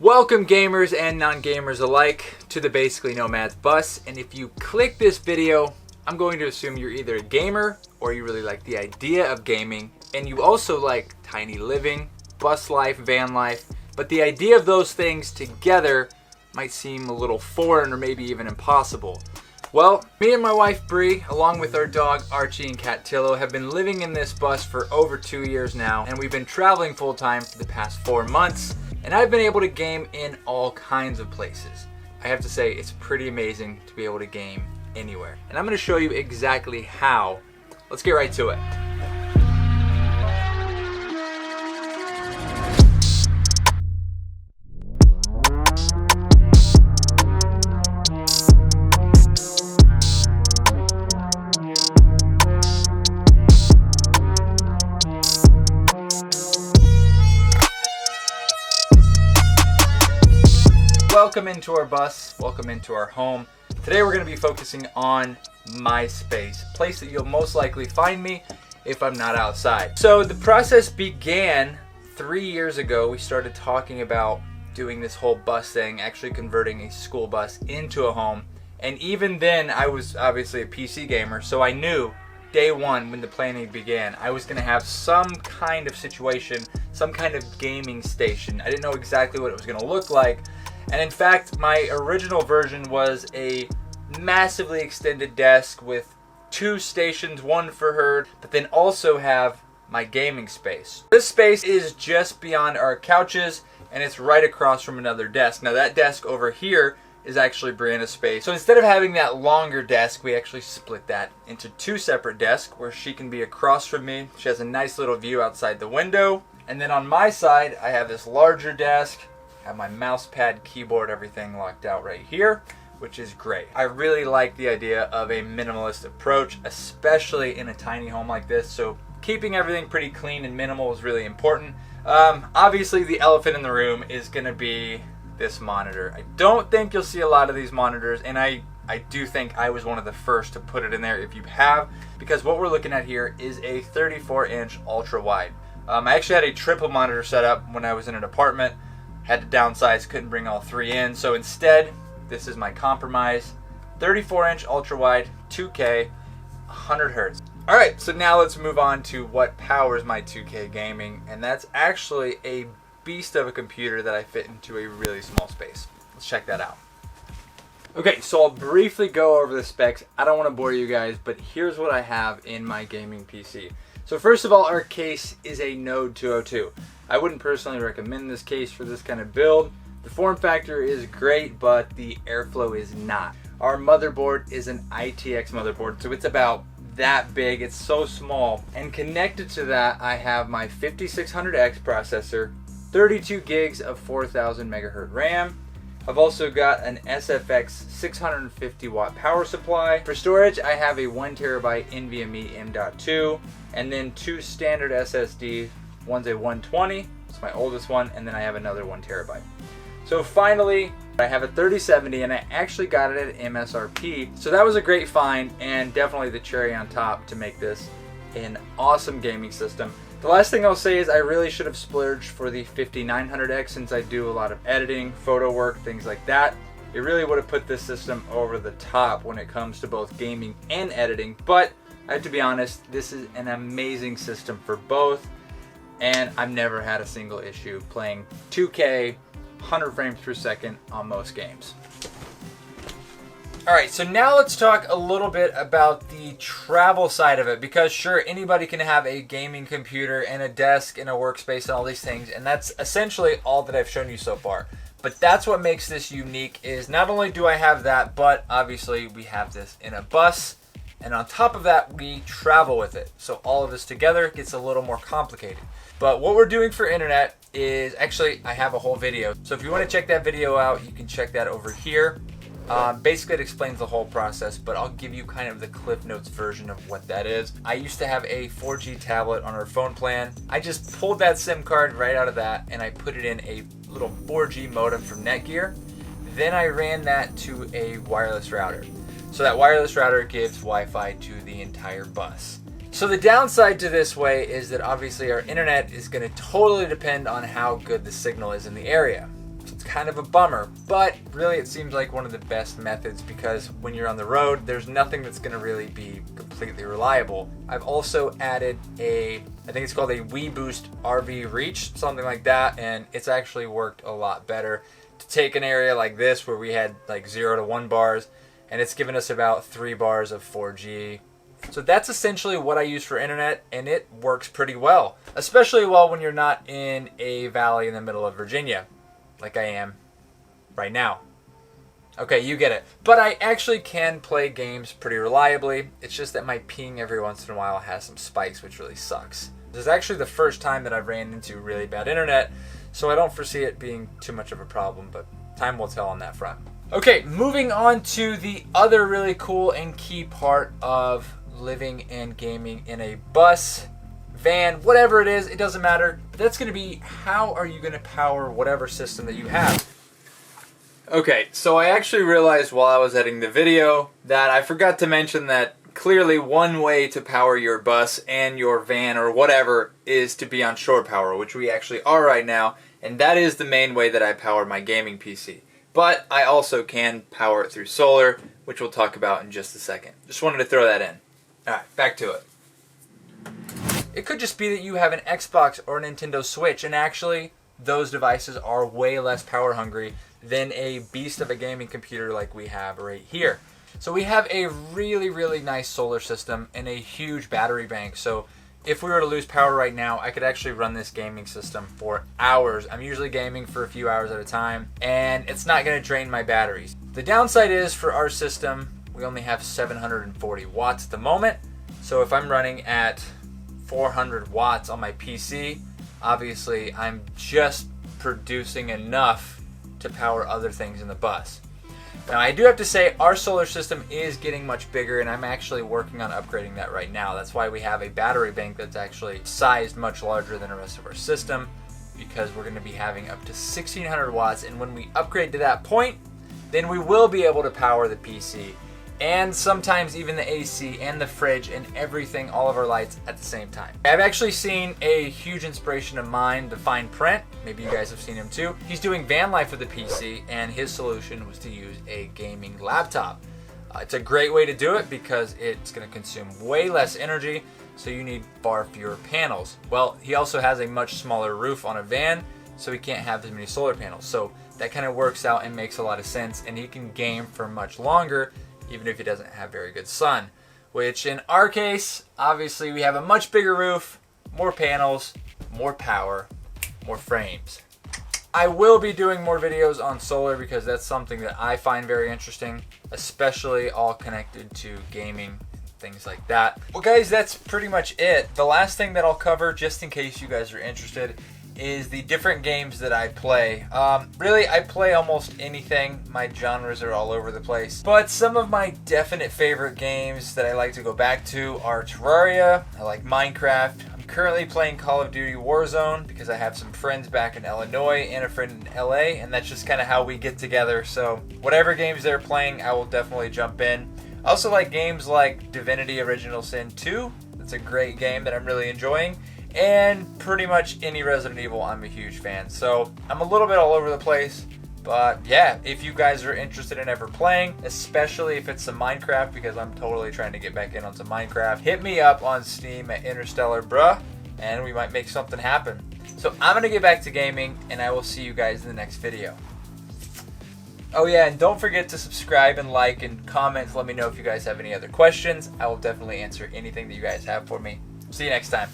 Welcome gamers and non-gamers alike to the Basically Nomads bus, and if you click this video, I'm going to assume you're either a gamer or you really like the idea of gaming, and you also like tiny living, bus life, van life, but the idea of those things together might seem a little foreign or maybe even impossible. Well, me and my wife Bree, along with our dog Archie and cat Tillo, have been living in this bus for over 2 years now, and we've been traveling full time for the past 4 months, and I've been able to game in all kinds of places. I have to say, it's pretty amazing to be able to game anywhere. And I'm going to show you exactly how. Let's get right to it. Welcome into our bus, welcome into our home. Today we're going to be focusing on my space, a place that you'll most likely find me if I'm not outside. So the process began 3 years ago. We started talking about doing this whole bus thing, actually converting a school bus into a home. And even then I was obviously a PC gamer, so I knew day one when the planning began, I was going to have some kind of situation, some kind of gaming station. I didn't know exactly what it was going to look like. And in fact, my original version was a massively extended desk with 2 stations, one for her, but then also have my gaming space. This space is just beyond our couches, and it's right across from another desk. Now that desk over here is actually Brianna's space. So instead of having that longer desk, we actually split that into 2 separate desks where she can be across from me. She has a nice little view outside the window. And then on my side, I have this larger desk. Have my mouse pad, keyboard, everything locked out right here, which is great. I really like the idea of a minimalist approach, especially in a tiny home like this. So keeping everything pretty clean and minimal is really important. Obviously the elephant in the room is gonna be this monitor. I don't think you'll see a lot of these monitors, and I do think I was one of the first to put it in there if you have, because what we're looking at here is a 34-inch ultra wide. I actually had a triple monitor set up when I was in an apartment. Had to downsize, couldn't bring all 3 in, so instead, this is my compromise. 34-inch ultra-wide, 2K, 100 hertz. Alright, so now let's move on to what powers my 2K gaming, and that's actually a beast of a computer that I fit into a really small space. Let's check that out. Okay, so I'll briefly go over the specs. I don't want to bore you guys, but here's what I have in my gaming PC. So first of all, our case is a Node 202. I wouldn't personally recommend this case for this kind of build. The form factor is great, but the airflow is not. Our motherboard is an ITX motherboard, so it's about that big. It's so small. And connected to that, I have my 5600X processor, 32 gigs of 4000 megahertz RAM. I've also got an SFX 650 watt power supply. For storage, I have a 1 terabyte NVMe M.2, and then 2 standard SSDs. One's a 120, it's my oldest one, and then I have another 1 terabyte. So finally, I have a 3070, and I actually got it at MSRP. So that was a great find, and definitely the cherry on top to make this an awesome gaming system. The last thing I'll say is I really should have splurged for the 5900X, since I do a lot of editing, photo work, things like that. It really would have put this system over the top when it comes to both gaming and editing, but I have to be honest, this is an amazing system for both. And I've never had a single issue playing 2K, 100 frames per second on most games. Alright, so now let's talk a little bit about the travel side of it, because sure, anybody can have a gaming computer and a desk and a workspace and all these things, and that's essentially all that I've shown you so far. But that's what makes this unique, is not only do I have that, but obviously we have this in a bus, and on top of that, we travel with it. So all of this together gets a little more complicated. But what we're doing for internet is, actually, I have a whole video. So if you want to check that video out, you can check that over here. Basically, it explains the whole process, but I'll give you kind of the Cliff Notes version of what that is. I used to have a 4G tablet on our phone plan. I just pulled that SIM card right out of that, and I put it in a little 4G modem from Netgear. Then I ran that to a wireless router. So that wireless router gives Wi-Fi to the entire bus. So the downside to this way is that obviously our internet is going to totally depend on how good the signal is in the area. It's kind of a bummer, but really it seems like one of the best methods because when you're on the road, there's nothing that's going to really be completely reliable. I've also added I think it's called a WeBoost RV Reach, something like that, and it's actually worked a lot better to take an area like this where we had like 0 to 1 bars, and it's given us about 3 bars of 4G. So that's essentially what I use for internet, and it works pretty well, especially well when you're not in a valley in the middle of Virginia, like I am right now. Okay, you get it. But I actually can play games pretty reliably. It's just that my ping every once in a while has some spikes, which really sucks. This is actually the first time that I've ran into really bad internet, so I don't foresee it being too much of a problem, but time will tell on that front. Okay, moving on to the other really cool and key part of living and gaming in a bus, van, whatever it is, it doesn't matter. That's going to be how are you going to power whatever system that you have. Okay, so I actually realized while I was editing the video that I forgot to mention that clearly one way to power your bus and your van or whatever is to be on shore power, which we actually are right now, and that is the main way that I power my gaming PC. But I also can power it through solar, which we'll talk about in just a second. Just wanted to throw that in. Alright, back to it. It could just be that you have an Xbox or a Nintendo Switch, and actually those devices are way less power hungry than a beast of a gaming computer like we have right here. So we have a really, really nice solar system and a huge battery bank. So if we were to lose power right now, I could actually run this gaming system for hours. I'm usually gaming for a few hours at a time, and it's not going to drain my batteries. The downside is for our system, we only have 740 watts at the moment. So if I'm running at 400 watts on my PC, obviously I'm just producing enough to power other things in the bus. Now I do have to say our solar system is getting much bigger, and I'm actually working on upgrading that right now. That's why we have a battery bank that's actually sized much larger than the rest of our system, because we're going to be having up to 1600 watts, and when we upgrade to that point, then we will be able to power the PC and sometimes even the AC and the fridge and everything, all of our lights at the same time. I've actually seen a huge inspiration of mine, the Fine Print. Maybe you guys have seen him too. He's doing van life with the PC, and his solution was to use a gaming laptop. It's a great way to do it because it's going to consume way less energy, so you need far fewer panels. Well, he also has a much smaller roof on a van, so he can't have as many solar panels. So that kind of works out and makes a lot of sense, and he can game for much longer even if he doesn't have very good sun. Which in our case, obviously we have a much bigger roof, more panels, more power, more frames. I will be doing more videos on solar because that's something that I find very interesting, especially all connected to gaming and things like that. Well guys, that's pretty much it. The last thing that I'll cover, just in case you guys are interested, is the different games that I play. Really, I play almost anything. My genres are all over the place. But some of my definite favorite games that I like to go back to are Terraria, I like Minecraft. I'm currently playing Call of Duty Warzone because I have some friends back in Illinois and a friend in LA, and that's just kind of how we get together. So whatever games they're playing, I will definitely jump in. I also like games like Divinity Original Sin 2. That's a great game that I'm really enjoying. And pretty much any Resident Evil, I'm a huge fan. So I'm a little bit all over the place, but yeah, if you guys are interested in ever playing, especially if it's some Minecraft, because I'm totally trying to get back in on some Minecraft, hit me up on Steam at Interstellar Bruh, and we might make something happen. So I'm gonna get back to gaming, and I will see you guys in the next video. Oh yeah, and don't forget to subscribe and like and comment. Let me know if you guys have any other questions. I will definitely answer anything that you guys have for me. See you next time.